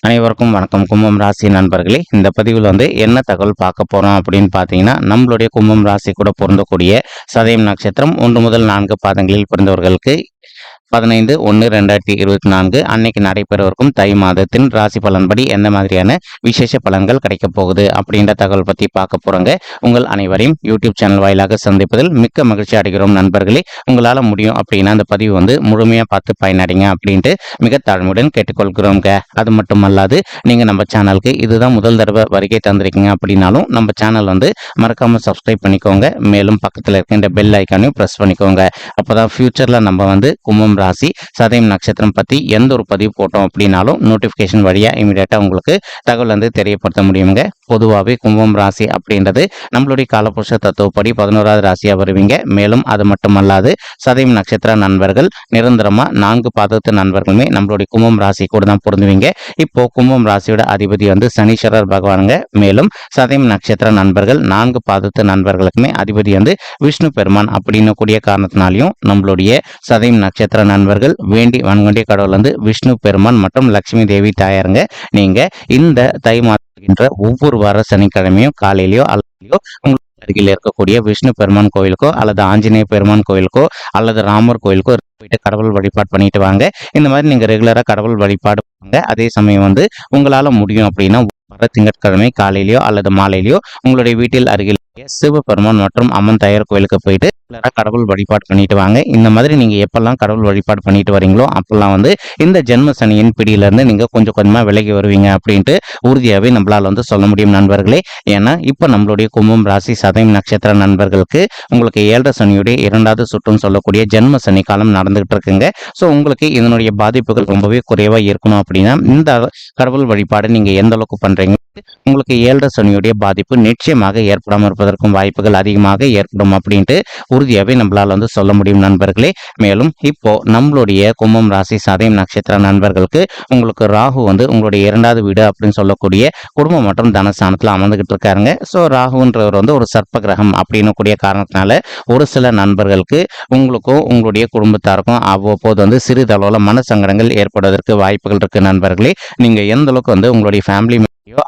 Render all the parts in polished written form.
அனைவருக்கும் வணக்கம். கும்பம் ராசி நண்பர்களே, இந்த பதிவில் என்ன தகவல் பார்க்க போறோம் அப்படின்னு பார்த்தீங்கன்னா, நம்மளுடைய கும்பம் ராசி கூட பொருந்தக்கூடிய சதயம் நட்சத்திரம் 1 முதல் 4 பாதங்களில் பிறந்தவர்களுக்கு 15/1/2024 அன்னைக்கு நடைபெறவிருக்கும் தை மாதத்தின் ராசி பலன்படி எந்த மாதிரியான விசேஷ பலன்கள் கிடைக்க போகுது அப்படின்ற தகவல் பத்தி பார்க்க போறோங்க. உங்கள் அனைவரையும் யூடியூப் சேனல் வாயிலாக சந்திப்பதில் மிக்க மகிழ்ச்சி அடைகிறோம் நண்பர்களே. உங்களால முடியும் அப்படின்னா அந்த பதிவு முழுமையா பார்த்து பயனடைங்க அப்படின்ட்டு மிக தாழ்மையுடன் கேட்டுக்கொள்கிறோங்க. அது மட்டும் அல்லாது நீங்க நம்ம சேனலுக்கு இதுதான் முதல் தடவை வருகை தந்திருக்கீங்க அப்படின்னாலும் நம்ம சேனல் மறக்காம சப்ஸ்கிரைப் பண்ணிக்கோங்க. மேலும் பக்கத்தில் இருக்கின்ற பெல் ஐக்கானையும் பிரஸ் பண்ணிக்கோங்க. அப்பதான் ஃபியூச்சர்ல நம்ம கும்பம் ராசி சதயம் நட்சத்திரம் பத்தி எந்த ஒரு பதிவு போட்டோம் அப்படின்னாலும் நோட்டிபிகேஷன் வழியா இமீடியட்டா உங்களுக்கு தகவல் தெரியப்படுத்த முடியுங்க. பொதுவாகவே கும்பம் ராசி அப்படின்றது நம்மளுடைய காலபுருஷ தத்துவப்படி 11வது ராசியா வருவீங்க. மேலும் அது மட்டுமல்லாது சதயம் நட்சத்திர நண்பர்கள் நிரந்தரமா 4 பாதத்து நண்பர்களுமே நம்மளுடைய கும்பம் ராசி கூட தான் பொருந்துவீங்க. இப்போ கும்பம் ராசியோட அதிபதி சனீஸ்வரர் பகவானுங்க. மேலும் சதயம் நட்சத்திர நண்பர்கள் 4 பாதத்து நண்பர்களுக்குமே அதிபதி விஷ்ணு பெருமான் அப்படின்னு கூடிய காரணத்தினாலையும் நம்மளுடைய சதயம் நட்சத்திர நண்பர்கள் வேண்டி வணங்கக்கூடிய கடவுள் விஷ்ணு பெருமான் மற்றும் லட்சுமி தேவி தாயாருங்க. நீங்க இந்த தை மாதம் ஒவ்வொரு வார சனிக்கிழமையும் காலையிலயோ அல்லையோ உங்களுக்கு அருகில் இருக்கக்கூடிய விஷ்ணு பெருமான் கோயிலுக்கோ அல்லது ஆஞ்சநேய பெருமான் கோயிலுக்கோ அல்லது ராமர் கோயிலுக்கோ போயிட்டு கடவுள் வழிபாடு பண்ணிட்டு வாங்க. இந்த மாதிரி நீங்க ரெகுலரா கடவுள் வழிபாடு பண்ணுங்க. அதே சமயம் உங்களால முடியும் அப்படின்னா வர திங்கட்கிழமை காலையிலயோ அல்லது மாலையிலயோ உங்களுடைய வீட்டில் அருகில் சிவபெருமான் மற்றும் அம்மன் தாயார் கோயிலுக்கு போயிட்டு கடவுள் வழிபாடு பண்ணிட்டு வாங்க. இந்த மாதிரி நீங்க எப்பெல்லாம் கடவுள் வழிபாடு பண்ணிட்டு வரீங்களோ அப்பெல்லாம் இந்த ஜென்ம சனியின் பிடியில இருந்து நீங்க கொஞ்சம் கொஞ்சமா விலகி வருவீங்க அப்படின்ட்டு உறுதியாவே நம்மளால சொல்ல முடியும் நண்பர்களே. ஏன்னா இப்ப நம்மளுடைய கும்பம் ராசி சதயம் நட்சத்திர நண்பர்களுக்கு உங்களுக்கு 7 சனியுடைய 2வது சுற்றுன்னு சொல்லக்கூடிய ஜென்ம சனி காலம் நடந்துகிட்டு இருக்குங்க. ஸோ உங்களுக்கு இதனுடைய பாதிப்புகள் ரொம்பவே குறைவா இருக்கணும் அப்படின்னா இந்த கடவுள் வழிபாடு நீங்க எந்த அளவுக்கு பண்றீங்க உங்களுக்கு 7 சனியுடைய பாதிப்பு நிச்சயமாக ஏற்படாமல் இருப்பதற்கும் வாய்ப்புகள் அதிகமாக ஏற்படும் அப்படின்ட்டு உறுதியாகவே நம்மளால சொல்ல முடியும் நண்பர்களே. மேலும் இப்போ நம்மளுடைய கும்பம் ராசி சதயம் நட்சத்திர நண்பர்களுக்கு உங்களுக்கு ராகு உங்களுடைய 2வது வீடு அப்படின்னு சொல்லக்கூடிய குடும்பம் மற்றும் தனஸ்தானத்தில் அமர்ந்துகிட்டு இருக்காருங்க. ஸோ ராகுன்றவர் ஒரு சர்ப்ப கிரகம் அப்படின்னு கூடிய காரணத்தினால ஒரு சில நண்பர்களுக்கு உங்களுக்கும் உங்களுடைய குடும்பத்தாருக்கும் அவ்வப்போது சிறிதளவில் மன சங்கடங்கள் ஏற்படுவதற்கு வாய்ப்புகள் இருக்கு நண்பர்களே. நீங்க எந்த அளவுக்கு உங்களுடைய ஃபேமிலி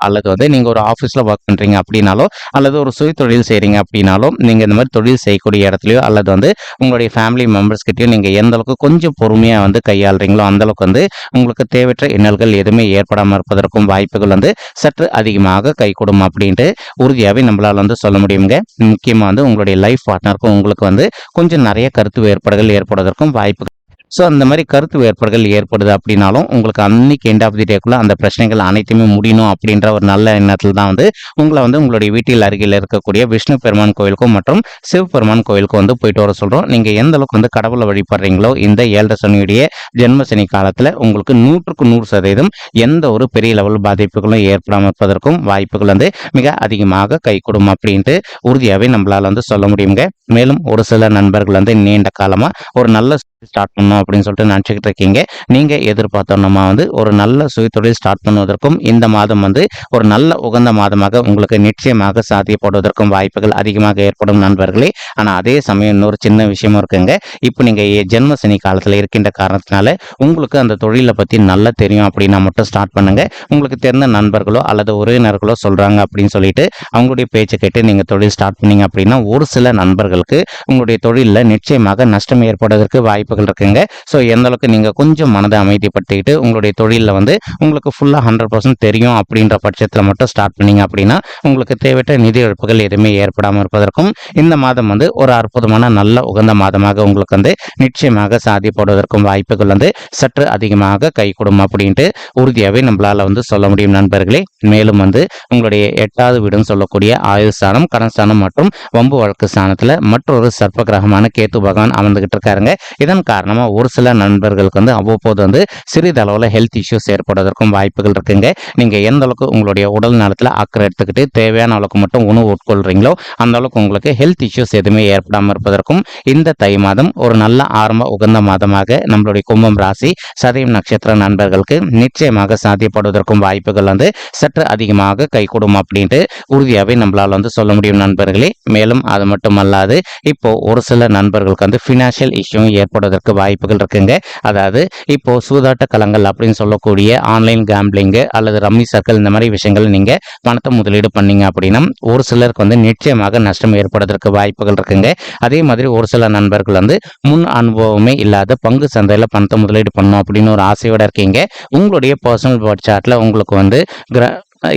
அல்லது நீங்க ஒரு ஆபீஸ்ல ஒர்க் பண்றீங்க அப்படின்னாலோ அல்லது ஒரு சுய தொழில் செய்றீங்க அப்படின்னாலும் நீங்க இந்த மாதிரி தொழில் செய்யக்கூடிய இடத்துலயோ அல்லது உங்களுடைய ஃபேமிலி மெம்பர்ஸ் கிட்டயோ நீங்க எந்த அளவுக்கு கொஞ்சம் பொறுமையா கையாளுறீங்களோ அந்த அளவுக்கு உங்களுக்கு தேவையற்ற இன்னல்கள் எதுவுமே ஏற்படாமல் இருப்பதற்கும் வாய்ப்புகள் சற்று அதிகமாக கைகூடும் அப்படின்ட்டு உறுதியாகவே நம்மளால சொல்ல முடியுங்க. முக்கியமா உங்களுடைய லைஃப் பார்ட்னருக்கும் உங்களுக்கு கொஞ்சம் நிறைய கருத்து வேறுபாடுகள் ஏற்படுவதற்கும் வாய்ப்புகள். ஸோ அந்த மாதிரி கருத்து வேறுபாடுகள் ஏற்படுது அப்படின்னாலும் உங்களுக்கு அன்னைக்கு எண்ட் ஆஃப் தி டேக்குள்ள அந்த பிரச்சனைகள் அனைத்துமே முடியணும் அப்படின்ற ஒரு நல்ல எண்ணத்தில் தான் உங்களை உங்களுடைய வீட்டில் அருகில் இருக்கக்கூடிய விஷ்ணு பெருமான் கோயிலுக்கும் மற்றும் சிவபெருமான் கோயிலுக்கும் போயிட்டு வர சொல்கிறோம். நீங்கள் எந்த அளவுக்கு கடவுளை வழிபடுறீங்களோ இந்த 7 சனியுடைய ஜென்ம சனி காலத்தில் உங்களுக்கு 100க்கு 100% எந்த ஒரு பெரிய லெவல் பாதிப்புகளும் ஏற்படாமல் இருப்பதற்கும் வாய்ப்புகள் மிக அதிகமாக கைகூடும் அப்படின்ட்டு உறுதியாகவே நம்மளால சொல்ல முடியுங்க. மேலும் ஒரு சில நண்பர்கள் நீண்ட காலமாக ஒரு நல்ல ஸ்டார்ட் பண்ணணும் அப்படின்னு சொல்லிட்டு நினச்சிக்கிட்டு இருக்கீங்க. நீங்கள் எதிர்பார்த்தோம்னா ஒரு நல்ல சுயதொழில் ஸ்டார்ட் பண்ணுவதற்கும் இந்த மாதம் ஒரு நல்ல உகந்த மாதமாக உங்களுக்கு நிச்சயமாக சாத்தியப்படுவதற்கும் வாய்ப்புகள் அதிகமாக ஏற்படும் நண்பர்களே. ஆனால் அதே சமயம் இன்னொரு சின்ன விஷயமும் இருக்குங்க. இப்போ நீங்கள் ஜென்ம சனி காலத்தில் இருக்கின்ற காரணத்தினால உங்களுக்கு அந்த தொழிலை பற்றி நல்லா தெரியும் அப்படின்னா மட்டும் ஸ்டார்ட் பண்ணுங்க. உங்களுக்கு தெரிந்த நண்பர்களோ அல்லது உறவினர்களோ சொல்கிறாங்க அப்படின்னு சொல்லிட்டு அவங்களுடைய பேச்சை கேட்டு நீங்கள் தொழில் ஸ்டார்ட் பண்ணீங்க அப்படின்னா ஒரு சில நண்பர்களுக்கு உங்களுடைய தொழிலில் நிச்சயமாக நஷ்டம் ஏற்படுவதற்கு வாய்ப்புகள் இருக்குங்க. ஸோ எந்த அளவுக்கு நீங்கள் கொஞ்சம் மனதை அமைதிப்படுத்திக்கிட்டு உங்களுடைய தொழிலில் உங்களுக்கு ஃபுல்லாக 100% தெரியும் அப்படின்ற பட்சத்தில் மட்டும் ஸ்டார்ட் பண்ணீங்க அப்படின்னா உங்களுக்கு தேவையற்ற நிதி இழப்புகள் எதுவுமே ஏற்படாமல் இருப்பதற்கும் இந்த மாதம் ஒரு அற்புதமான நல்ல உகந்த மாதமாக உங்களுக்கு நிச்சயமாக சாத்தியப்படுவதற்கும் வாய்ப்புகள் சற்று அதிகமாக கைகூடும் அப்படின்ட்டு உறுதியாகவே நம்மளால சொல்ல முடியும் நண்பர்களே. மேலும் உங்களுடைய 8வது வீடுன்னு சொல்லக்கூடிய ஆயுள் ஸ்தானம், கடன் ஸ்தானம் மற்றும் வம்பு வழக்கு ஸ்தானத்தில் மற்றொரு சர்ப்ப கிரகமான கேத்து பகவான் அமர்ந்துகிட்டு இருக்காருங்க. இதன் காரணமா ஒரு சில நண்பர்களுக்கு அவ்வப்போது சிறிதளவில் ஹெல்த் இஷ்யூஸ் ஏற்படுவதற்கும் வாய்ப்புகள் இருக்குங்க. நீங்க எந்த அளவுக்கு உங்களுடைய உடல் நலத்தில் அக்கறை எடுத்துக்கிட்டு தேவையான அளவுக்கு மட்டும் உணவு உட்கொள்றீங்களோ அந்த அளவுக்கு உங்களுக்கு ஹெல்த் இஷ்யூஸ் எதுவுமே ஏற்படாமல் இருப்பதற்கும் இந்த தை மாதம் ஒரு நல்ல ஆரம்ப உகந்த மாதமாக நம்மளுடைய கும்பம் ராசி சதயம் நட்சத்திர நண்பர்களுக்கு நிச்சயமாக சாத்தியப்படுவதற்கும் வாய்ப்புகள் சற்று அதிகமாக கைகூடும் அப்படின்ட்டு உறுதியாகவே நம்மளால சொல்ல முடியும் நண்பர்களே. மேலும் அது மட்டும் அல்லாது இப்போ ஒரு சில நண்பர்களுக்கு ஃபினான்ஷியல் இஷ்யூ ஏற்படும் ஏற்படுவதற்கு வாய்ப்புகள் இருக்குங்க. அதாவது இப்போ சூதாட்ட களங்கள் அப்படின்னு சொல்லக்கூடிய ஆன்லைன் கேம்பிளிங்கு அல்லது ரம்மி சர்க்கிள் இந்த மாதிரி விஷயங்கள் நீங்க பணத்தை முதலீடு பண்ணீங்க அப்படின்னா ஒரு சிலருக்கு வந்து நிச்சயமாக நஷ்டம் ஏற்படுவதற்கு வாய்ப்புகள் இருக்குங்க. அதே மாதிரி ஒரு சில நண்பர்கள் வந்து முன் அனுபவமே இல்லாத பங்கு சந்தையில் பணத்தை முதலீடு பண்ணணும் அப்படின்னு ஒரு ஆசையோட இருக்கீங்க. உங்களுடைய பர்சனல் பர்த் சார்ட்ல உங்களுக்கு வந்து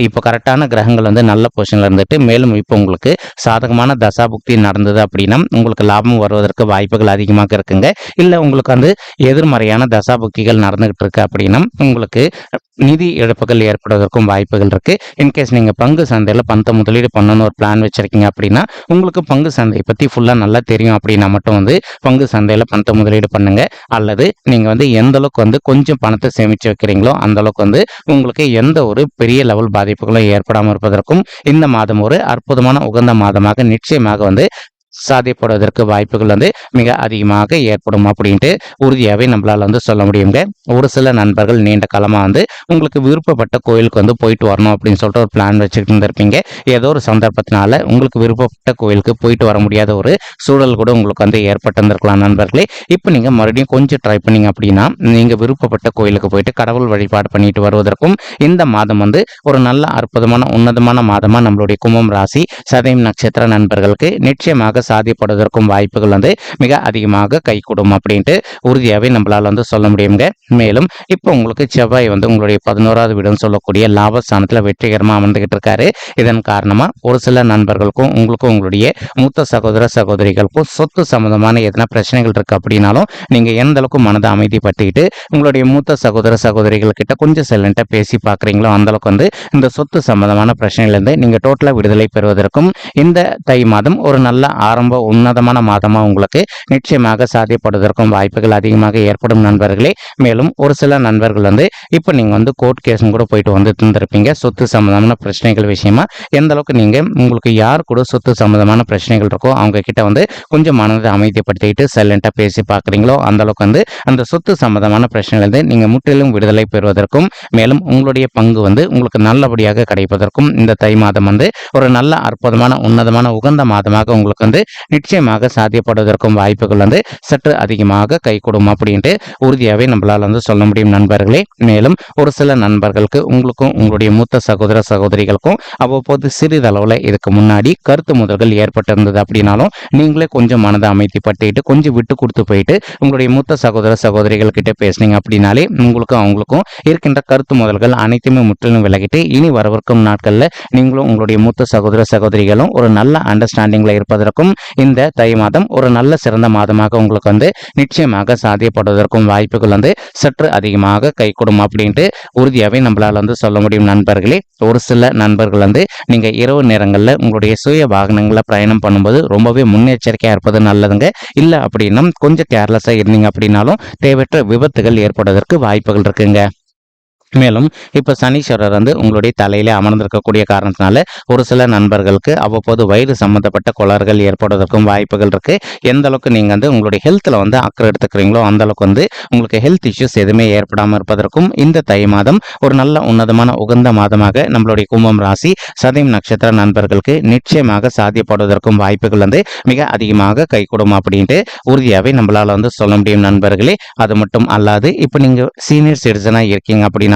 இப்போ கரெக்டான கிரகங்கள் வந்து நல்ல பொசிஷனில் இருந்துட்டு மேலும் இப்போ உங்களுக்கு சாதகமான தசாபுக்தி நடந்தது அப்படின்னா உங்களுக்கு லாபம் வருவதற்கு வாய்ப்புகள் அதிகமாக இருக்குங்க. இல்லை உங்களுக்கு வந்து எதிர்மறையான தசாபுக்திகள் நடந்துகிட்டு இருக்கு அப்படின்னா உங்களுக்கு நிதி இழப்புகள் ஏற்படுவதற்கும் வாய்ப்புகள் இருக்கு. இன்கேஸ் நீங்க பங்கு சந்தையில் பணத்தை முதலீடு பண்ணணும்னு ஒரு பிளான் வச்சிருக்கீங்க அப்படின்னா உங்களுக்கு பங்கு சந்தை பத்தி ஃபுல்லா நல்லா தெரியும் அப்படின்னா மட்டும் வந்து பங்கு சந்தையில பணத்தை முதலீடு பண்ணுங்க. அல்லது நீங்க வந்து எந்த அளவுக்கு வந்து கொஞ்சம் பணத்தை சேமிச்சு வைக்கிறீங்களோ அந்த அளவுக்கு வந்து உங்களுக்கு எந்த ஒரு பெரிய லெவல் பாதிப்புகளும் ஏற்படாமல் இருப்பதற்கும் இந்த மாதம் ஒரு அற்புதமான உகந்த மாதமாக நிச்சயமாக வந்து சாத்தியப்படுவதற்கு வாய்ப்புகள் வந்து மிக அதிகமாக ஏற்படும் அப்படின்ட்டு உறுதியாகவே நம்மளால வந்து சொல்ல முடியுங்க. ஒரு சில நண்பர்கள் நீண்ட காலமாக வந்து உங்களுக்கு விருப்பப்பட்ட கோயிலுக்கு வந்து போயிட்டு வரணும் அப்படின்னு சொல்லிட்டு ஒரு பிளான் வச்சுக்கிட்டு இருந்திருப்பீங்க. ஏதோ ஒரு சந்தர்ப்பத்தினால உங்களுக்கு விருப்பப்பட்ட கோயிலுக்கு போயிட்டு வர முடியாத ஒரு சூழல் கூட உங்களுக்கு வந்து ஏற்பட்டிருந்திருக்கலாம் நண்பர்களே. இப்போ நீங்கள் மறுபடியும் கொஞ்சம் ட்ரை பண்ணீங்க அப்படின்னா நீங்கள் விருப்பப்பட்ட கோயிலுக்கு போயிட்டு கடவுள் வழிபாடு பண்ணிட்டு வருவதற்கும் இந்த மாதம் வந்து ஒரு நல்ல அற்புதமான உன்னதமான மாதமாக நம்மளுடைய கும்பம் ராசி சதயம் நட்சத்திர நண்பர்களுக்கு நிச்சயமாக சாதிப்படுவதற்கும் வாய்ப்புகள் வந்து மிக அதிகமாக கைகூடும் அப்படின்ட்டு உறுதியாகவே நம்மளால வந்து சொல்ல முடியுங்க. மேலும் இப்போ உங்களுக்கு செவ்வாய் வந்து உங்களுடைய 11வது வீடுன்னு சொல்லக்கூடிய லாபஸ்தானத்தில் வெற்றிகரமாக அமர்ந்துகிட்டு இருக்காரு. இதன் காரணமா ஒரு சில நண்பர்களுக்கும் உங்களுக்கும் உங்களுடைய மூத்த சகோதர சகோதரிகளுக்கும் சொத்து சம்பந்தமான எதனா பிரச்சனைகள் இருக்கு அப்படின்னாலும் நீங்க எந்த அளவுக்கு மனதை அமைதிப்படுத்திக்கிட்டு உங்களுடைய மூத்த சகோதர சகோதரிகள் கிட்ட கொஞ்சம் சைலண்டா பேசி பார்க்குறீங்களோ அந்த அளவுக்கு வந்து இந்த சொத்து சம்பந்தமான பிரச்சனையிலிருந்து நீங்க டோட்டலா விடுதலை பெறுவதற்கும் இந்த தை மாதம் ஒரு நல்ல ஆரம்ப உன்னதமான மாதமா உங்களுக்கு நிச்சயமாக சாத்தியப்படுவதற்கும் வாய்ப்புகள் அதிகமாக ஏற்படும் நண்பர்களே. மேலும் ஒரு சில நண்பர்கள் வந்து இப்போ நீங்க வந்து கோர்ட் கேஸும் கூட போயிட்டு வந்து இருந்திருப்பீங்க. சொத்து சம்பந்தமான பிரச்சனைகள் விஷயமா எந்த அளவுக்கு நீங்க உங்களுக்கு யார் கூட சொத்து சம்பந்தமான பிரச்சனைகள் இருக்கோ அவங்க கிட்ட வந்து கொஞ்சம் மனதை அமைதிப்படுத்திட்டு சைலண்டா பேசி பார்க்குறீங்களோ அந்த அளவுக்கு வந்து அந்த சொத்து சம்பந்தமான பிரச்சனையிலிருந்து நீங்க முற்றிலும் விடுதலை பெறுவதற்கும் மேலும் உங்களுடைய பங்கு வந்து உங்களுக்கு நல்லபடியாக கிடைப்பதற்கும் இந்த தை மாதம் வந்து ஒரு நல்ல அற்புதமான உன்னதமான உகந்த மாதமாக உங்களுக்கு வந்து நிச்சயமாக சாத்தியப்படுவதற்கும் வாய்ப்புகள் வந்து சற்று அதிகமாக கைகூடும் அப்படின்ட்டு உறுதியாகவே நம்மளால வந்து சொல்ல முடியும் நண்பர்களே. மேலும் ஒரு சில நண்பர்களுக்கு உங்களுக்கும் உங்களுடைய மூத்த சகோதர சகோதரிகளுக்கும் அவ்வப்போது சிறிதளவில் இதுக்கு முன்னாடி கருத்து முதல்கள் ஏற்பட்டிருந்தது அப்படின்னாலும் நீங்களே கொஞ்சம் மனதை அமைதிப்படுத்திட்டு கொஞ்சம் விட்டு கொடுத்து போயிட்டு உங்களுடைய மூத்த சகோதர சகோதரிகள் கிட்ட பேசுனீங்க அப்படின்னாலே உங்களுக்கும் அவங்களுக்கும் இருக்கின்ற கருத்து முதல்கள் அனைத்துமே முற்றிலும் விலகிட்டு இனி வரவிருக்கும் நாட்களில் நீங்களும் உங்களுடைய மூத்த சகோதர சகோதரிகளும் ஒரு நல்ல அண்டர்ஸ்டாண்டிங்ல இருப்பதற்கும் இந்த தை மாதம் ஒரு நல்ல சிறந்த மாதமாக உங்களுக்கு வந்து நிச்சயமாக சாத்தியப்படுவதற்கும் வாய்ப்புகள் வந்து சற்று அதிகமாக கைகூடும் அப்படின்ட்டு உறுதியாகவே நம்மளால வந்து சொல்ல முடியும் நண்பர்களே. ஒரு சில நண்பர்கள் வந்து நீங்க இரவு நேரங்களில் உங்களுடைய சுய வாகனங்களை பயணம் பண்ணும்போது ரொம்பவே முன்னெச்சரிக்கையா இருப்பது நல்லதுங்க. இல்லை அப்படின்னா கொஞ்சம் கேர்லெஸ்ஸா இருந்தீங்க அப்படின்னாலும் தேவையற்ற விபத்துகள் ஏற்படுவதற்கு வாய்ப்புகள் இருக்குங்க. மேலும் இப்போ சனீஸ்வரர் வந்து உங்களுடைய தலையிலே அமர்ந்திருக்கக்கூடிய காரணத்தினால ஒரு சில நண்பர்களுக்கு அவ்வப்போது வயிறு சம்பந்தப்பட்ட கோளாறுகள் ஏற்படுவதற்கும் வாய்ப்புகள் இருக்கு. எந்த அளவுக்கு நீங்க வந்து உங்களுடைய ஹெல்த்ல வந்து அக்கறை எடுத்துக்கிறீங்களோ அந்த அளவுக்கு வந்து உங்களுக்கு ஹெல்த் இஷ்யூஸ் எதுவுமே ஏற்படாமல் இருப்பதற்கும் இந்த தை மாதம் ஒரு நல்ல உன்னதமான உகந்த மாதமாக நம்மளுடைய கும்பம் ராசி சதயம் நட்சத்திர நண்பர்களுக்கு நிச்சயமாக சாத்தியப்படுவதற்கும் வாய்ப்புகள் வந்து மிக அதிகமாக கைகூடும் அப்படின்ட்டு உறுதியாகவே நம்மளால வந்து சொல்ல முடியும் நண்பர்களே. அது மட்டும் அல்லாது இப்போ நீங்க சீனியர் சிட்டிசனா இருக்கீங்க அப்படின்னா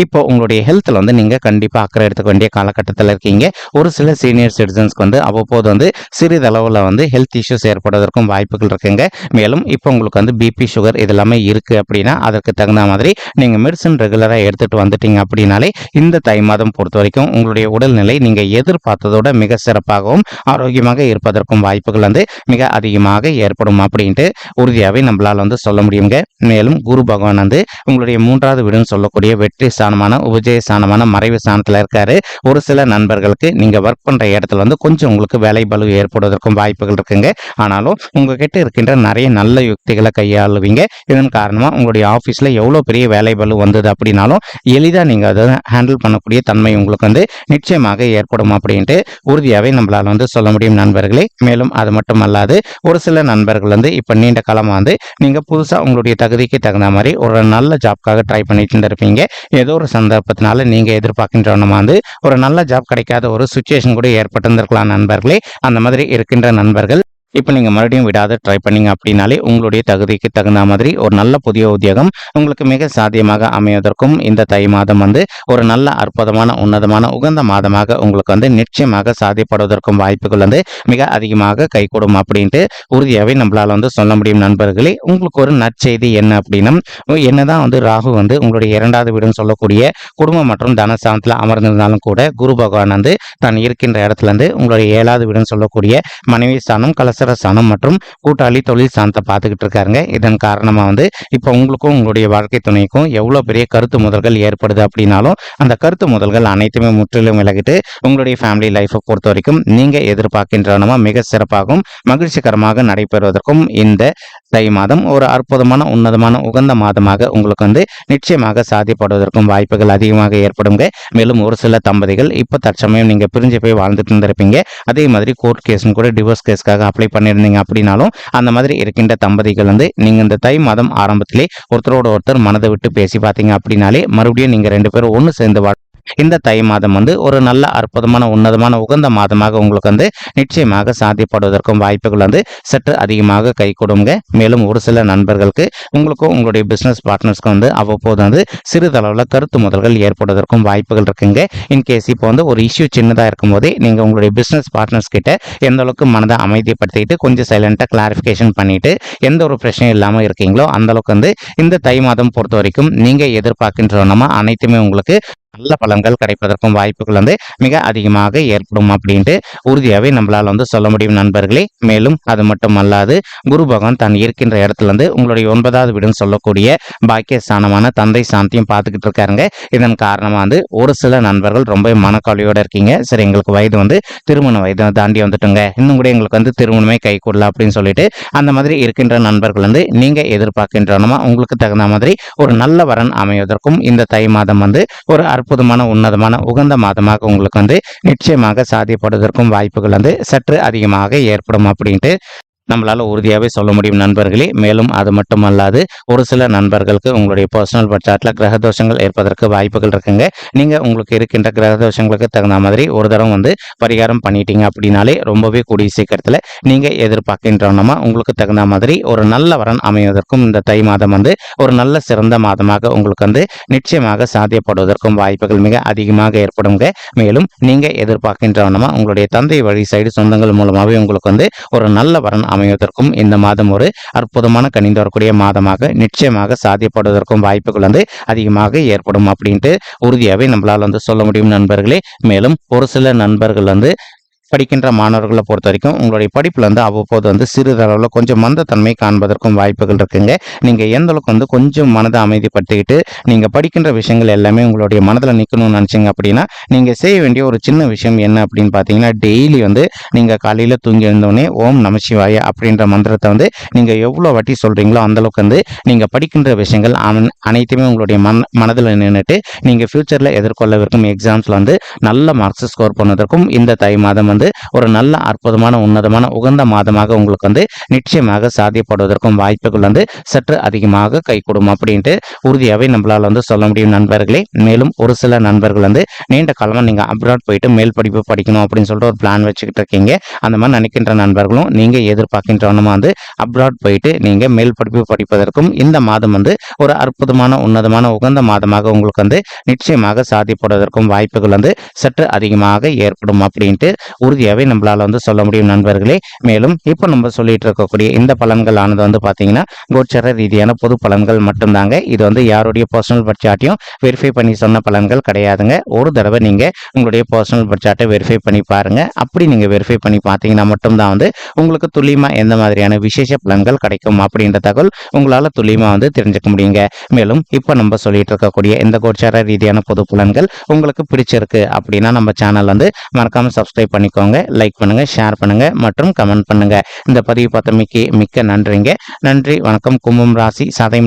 இப்போ உங்களுடைய ஹெல்த்ல வந்து நீங்க கண்டிப்பா அக்கறை எடுத்துக்க வேண்டிய காலகட்டத்தில் இருக்கீங்க. ஒரு சில சீனியர் சிட்டிசன்ஸ்க்கு வந்து அவ்வப்போது வந்து சிறிதளவில் வந்து ஹெல்த் இஷ்யூஸ் ஏற்படுவதற்கும் வாய்ப்புகள் இருக்குங்க. மேலும் இப்போ உங்களுக்கு வந்து பிபி சுகர் இதெல்லாமே இருக்கு அப்படின்னா அதற்கு தகுந்த மாதிரி நீங்க மெடிசன் ரெகுலரா எடுத்துட்டு வந்துட்டீங்க அப்படின்னாலே இந்த தை மாதம் பொறுத்த வரைக்கும் உங்களுடைய உடல்நிலை நீங்க எதிர்பார்த்ததோட மிக சிறப்பாகவும் ஆரோக்கியமாக இருப்பதற்கும் வாய்ப்புகள் வந்து மிக அதிகமாக ஏற்படும் அப்படின்ட்டு உறுதியாகவே நம்மளால வந்து சொல்ல முடியுங்க. மேலும் குரு பகவான் வந்து உங்களுடைய 3வது வீடுன்னு சொல்லக்கூடிய வெற்றி ஸ்தானமான உபஜய ஸ்தானமான மறைவு ஸ்தானத்தில் இருக்காரு. ஒரு சில நண்பர்களுக்கு நீங்க ஒர்க் பண்ற இடத்துல வந்து கொஞ்சம் உங்களுக்கு வேலை பளு ஏற்படுவதற்கும் வாய்ப்புகள் இருக்குங்க. ஆனாலும் உங்ககிட்ட இருக்கின்ற நிறைய நல்ல யுக்திகளை கையாளுவீங்க. இதன் காரணமா உங்களுடைய ஆபீஸ்ல எவ்வளவு பெரிய வேலை பளு வந்தது அப்படின்னாலும் எளிதா நீங்க அதை ஹேண்டில் பண்ணக்கூடிய தன்மை உங்களுக்கு வந்து நிச்சயமாக ஏற்படும் அப்படின்ட்டு உறுதியாகவே நம்மளால வந்து சொல்ல முடியும் நண்பர்களே. மேலும் அது மட்டும் அல்லாது ஒரு சில நண்பர்கள் வந்து இப்ப நீண்ட காலமா வந்து நீங்க புதுசா உங்களுடைய தகுதிக்கு தகுந்த மாதிரி ஒரு நல்ல ஜாப்காக ட்ரை பண்ணிட்டு இருப்பீங்க. ஏதோ ஒரு சந்தர்ப்பத்தினால நீங்க எதிர்பார்க்கின்றவனமா வந்து ஒரு நல்ல ஜாப் கிடைக்காத ஒரு சுச்சுவேஷன் கூட ஏற்பட்டிருந்திருக்கலாம் நண்பர்களே. அந்த மாதிரி இருக்கின்ற நண்பர்கள் இப்போ நீங்க மறுபடியும் விடாத ட்ரை பண்ணீங்க அப்படின்னாலே உங்களுடைய தகுதிக்கு தகுந்த மாதிரி ஒரு நல்ல புதிய உத்தியோகம் உங்களுக்கு மிக சாத்தியமாக அமைவதற்கும் இந்த தை மாதம் வந்து ஒரு நல்ல அற்புதமான உன்னதமான உகந்த மாதமாக உங்களுக்கு வந்து நிச்சயமாக சாத்தியப்படுவதற்கும் வாய்ப்புகள் வந்து மிக அதிகமாக கைகூடும் அப்படின்ட்டு உறுதியாகவே நம்மளால வந்து சொல்ல முடியும் நண்பர்களே. உங்களுக்கு ஒரு நற்செய்தி என்ன அப்படின்னா, என்னதான் வந்து ராகு வந்து உங்களுடைய இரண்டாவது வீடுன்னு சொல்லக்கூடிய குடும்பம் மற்றும் தனஸ்தானத்தில் அமர்ந்திருந்தாலும் கூட குரு பகவான் வந்து தான் இருக்கின்ற இடத்துல இருந்து உங்களுடைய ஏழாவது வீடுன்னு சொல்லக்கூடிய மனைவி ஸ்தானம், கலசர ஸ்தானம் மற்றும் கூட்டாளி தொழில் ஸ்தானத்தை பார்த்துக்கிட்டு இருக்காருங்க. இதன் காரணமா வந்து இப்போ உங்களுக்கும் உங்களுடைய வாழ்க்கை துணைக்கும் எவ்வளோ பெரிய கருத்து முதல்கள் ஏற்படுது அப்படின்னாலும் அந்த கருத்து முதல்கள் அனைத்துமே முற்றிலும் விலகிட்டு உங்களுடைய ஃபேமிலி லைஃப்பை பொறுத்த வரைக்கும் நீங்க எதிர்பார்க்கின்றனமா மிக சிறப்பாகவும் மகிழ்ச்சிகரமாக நடைபெறுவதற்கும் இந்த தை மாதம் ஒரு அற்புதமான உன்னதமான உகந்த மாதமாக உங்களுக்கு வந்து நிச்சயமாக சாத்தியப்படுவதற்கும் வாய்ப்புகள் அதிகமாக ஏற்படுங்க. மேலும் ஒரு சில தம்பதிகள் இப்போ தற்சமயம் நீங்க பிரிஞ்சு போய் வாழ்ந்துட்டு இருந்திருப்பீங்க. அதே மாதிரி கோர்ட் கேஸ்னு கூட டிவோர்ஸ் கேஸ்க்காக அப்ளை பண்ணியிருந்தீங்க அப்படின்னாலும் அந்த மாதிரி இருக்கின்ற தம்பதிகள் வந்து நீங்க இந்த தை மாதம் ஆரம்பத்திலே ஒருத்தரோட ஒருத்தர் மனதை விட்டு பேசி பார்த்தீங்க அப்படின்னாலே மறுபடியும் நீங்க 2 பேரும் ஒன்று சேர்ந்து இந்த தை மாதம் வந்து ஒரு நல்ல அற்புதமான உன்னதமான உகந்த மாதமாக உங்களுக்கு வந்து நிச்சயமாக சாத்தியப்படுவதற்கும் வாய்ப்புகள் வந்து சற்று அதிகமாக கை கொடுங்க. மேலும் ஒரு சில நண்பர்களுக்கு உங்களுக்கும் உங்களுடைய பிசினஸ் பார்ட்னர்ஸ்க்கு வந்து அவ்வப்போது வந்து சிறிதளவில் கருத்து முதல்கள் ஏற்படுவதற்கும் வாய்ப்புகள் இருக்குங்க. இன்கேஸ் இப்போ வந்து ஒரு இஷ்யூ சின்னதாக இருக்கும் போதே நீங்கள் உங்களுடைய பிசினஸ் பார்ட்னர்ஸ் கிட்ட எந்த அளவுக்கு மனதை அமைதிப்படுத்திட்டு கொஞ்சம் சைலண்டாக கிளாரிஃபிகேஷன் பண்ணிட்டு எந்த ஒரு பிரச்சனையும் இல்லாமல் இருக்கீங்களோ அந்த அளவுக்கு வந்து இந்த தை மாதம் பொறுத்த வரைக்கும் நீங்கள் எதிர்பார்க்கின்றனமா அனைத்துமே உங்களுக்கு நல்ல பலன்கள் கிடைப்பதற்கும் வாய்ப்புகள் வந்து மிக அதிகமாக ஏற்படும் அப்படின்ட்டு உறுதியாகவே நம்மளால் வந்து சொல்ல முடியும் நண்பர்களே. மேலும் அது மட்டும் அல்லாது குரு பகவான் தான் இருக்கின்ற இடத்துல இருந்து உங்களுடைய 9வது வீடுன்னு சொல்லக்கூடிய பாக்கியஸ்தானமான தந்தை சாந்தியும் பார்த்துக்கிட்டு இருக்காருங்க. இதன் காரணமாக வந்து ஒரு சில நண்பர்கள் ரொம்ப மனக்கவலையோடு இருக்கீங்க. சரி, எங்களுக்கு வயது வந்து திருமண வயது தாண்டி வந்துட்டுங்க, இன்னும் கூட எங்களுக்கு வந்து திருமணமே கை கூடல அப்படின்னு சொல்லிட்டு அந்த மாதிரி இருக்கின்ற நண்பர்கள் வந்து நீங்க எதிர்பார்க்கின்றனமா உங்களுக்கு தகுந்த மாதிரி ஒரு நல்ல வரன் அமைவதற்கும் இந்த தை மாதம் வந்து ஒரு அற்புதமான உன்னதமான உகந்த மாதமாக உங்களுக்கு வந்து நிச்சயமாக சாத்தியப்படுவதற்கும் வாய்ப்புகள் வந்து சற்று அதிகமாக ஏற்படும் அப்படின்ட்டு நம்மளால உறுதியாகவே சொல்ல முடியும் நண்பர்களே. மேலும் அது மட்டும் அல்லாது ஒரு சில நண்பர்களுக்கு உங்களுடைய பர்சனல் பட்ஜெட்டில் கிரக தோஷங்கள் ஏற்பதற்கு வாய்ப்புகள் இருக்குங்க. நீங்கள் உங்களுக்கு இருக்கின்ற கிரக தோஷங்களுக்கு தகுந்த மாதிரி ஒரு தரம் வந்து பரிகாரம் பண்ணிட்டீங்க அப்படின்னாலே ரொம்பவே கூடிய சீக்கிரத்தில் நீங்கள் எதிர்பார்க்கின்றோன்னா உங்களுக்கு தகுந்த மாதிரி ஒரு நல்ல வரன் அமைவதற்கும் இந்த தை மாதம் வந்து ஒரு நல்ல சிறந்த மாதமாக உங்களுக்கு வந்து நிச்சயமாக சாத்தியப்படுவதற்கும் வாய்ப்புகள் மிக அதிகமாக ஏற்படுங்க. மேலும் நீங்கள் எதிர்பார்க்கின்றோன்னா உங்களுடைய தந்தை வழி சைடு சொந்தங்கள் மூலமாகவே உங்களுக்கு வந்து ஒரு நல்ல வரன் அமைவதற்கும் இந்த மாதம் ஒரு அற்புதமான கனிந்து வரக்கூடிய மாதமாக நிச்சயமாக சாத்தியப்படுவதற்கும் வாய்ப்புகள் வந்து அதிகமாக ஏற்படும் அப்படின்ட்டு உறுதியாகவே நம்மளால் வந்து சொல்ல முடியும் நண்பர்களே. மேலும் ஒரு சில நண்பர்கள் வந்து படிக்கின்ற மாணவர்களை பொறுத்த வரைக்கும் உங்களுடைய படிப்பில் வந்து அவ்வப்போது வந்து சிறிதளவில் கொஞ்சம் மந்தத்தன்மை காண்பதற்கும் வாய்ப்புகள் இருக்குங்க. நீங்கள் எந்த அளவுக்கு வந்து கொஞ்சம் மனதை அமைதிப்படுத்திக்கிட்டு நீங்கள் படிக்கின்ற விஷயங்கள் எல்லாமே உங்களுடைய மனதில் நிற்கணும்னு நினச்சிங்க அப்படின்னா நீங்கள் செய்ய வேண்டிய ஒரு சின்ன விஷயம் என்ன அப்படின்னு பார்த்தீங்கன்னா, டெய்லி வந்து நீங்கள் காலையில் தூங்கி எழுந்தோடனே ஓம் நமசிவாய அப்படின்ற மந்திரத்தை வந்து நீங்கள் எவ்வளோ வாட்டி சொல்கிறீங்களோ அந்தளவுக்கு வந்து நீங்கள் படிக்கின்ற விஷயங்கள் அனைத்துமே உங்களுடைய மனதில் நின்றுட்டு நீங்கள் ஃப்யூச்சரில் எதிர்கொள்ளவிருக்கும் எக்ஸாம்ஸில் வந்து நல்ல மார்க்ஸ் ஸ்கோர் பண்ணதற்கும் இந்த தை மாதம் வந்து ஒரு நல்ல அற்புதமான உன்னதமான உகந்த மாதமாக உங்களுக்கு வந்து நிச்சயமாக சாத்தியப்படுவதற்கும் வாய்ப்புகள் வந்து சற்று அதிகமாக கைகூடும் அப்படின்ட்டு உறுதியாகவே நம்மளால் வந்து சொல்ல முடியும் நண்பர்களே. மேலும் ஒரு சில நண்பர்கள் வந்து நீண்ட காலமாக நீங்கள் அப்ராட் போயிட்டு மேல் படிப்பு படிக்கணும் அப்படின்னு சொல்லிட்டு ஒரு பிளான் வச்சுக்கிட்டு இருக்கீங்க. அந்த மாதிரி நினைக்கின்ற நண்பர்களும் நீங்கள் எதிர்பார்க்கின்றவனுமா வந்து அப்ராட் போயிட்டு நீங்கள் மேல் படிப்பு படிப்பதற்கும் இந்த மாதம் வந்து ஒரு அற்புதமான உன்னதமான உகந்த மாதமாக உங்களுக்கு வந்து நிச்சயமாக சாத்தியப்படுவதற்கும் வாய்ப்புகள் வந்து சற்று அதிகமாக ஏற்படும் அப்படின்ட்டு உறுதியாகவே நம்மளால் வந்து சொல்ல முடியும் நண்பர்களே. மேலும் இப்போ நம்ம சொல்லிட்டு இருக்கக்கூடிய இந்த பலன்கள் ஆனது வந்து பார்த்தீங்கன்னா கோச்சர ரீதியான பொது பலன்கள் மட்டும்தாங்க. இது வந்து யாருடைய பர்சனல் பட்ஜெட்டையும் வெரிஃபை பண்ணி சொன்ன பலன்கள் கிடையாதுங்க. ஒரு தடவை நீங்கள் உங்களுடைய பர்சனல் பட்ஜெட்டை வெரிஃபை பண்ணி பாருங்க. அப்படி நீங்கள் வெரிஃபை பண்ணி பார்த்தீங்கன்னா மட்டும்தான் வந்து உங்களுக்கு துல்லியமாக எந்த மாதிரியான விசேஷ பலன்கள் கிடைக்கும் அப்படின்ற தகவல் உங்களால் துல்லியமாக வந்து தெரிஞ்சுக்க முடியுங்க. மேலும் இப்போ நம்ம சொல்லிட்டு இருக்கக்கூடிய இந்த கோச்சர ரீதியான பொது பலன்கள் உங்களுக்கு பிடிச்சிருக்கு அப்படின்னா நம்ம சேனல் வந்து மறக்காம சப்ஸ்கிரைப் பண்ணிக்கோங்க, லைக் பண்ணுங்க, ஷேர் பண்ணுங்க மற்றும் கமெண்ட் பண்ணுங்க. இந்த பதிவு பார்த்தமைக்கு மிக்க நன்றிங்க. நன்றி, வணக்கம். கும்பம் ராசி சதயம்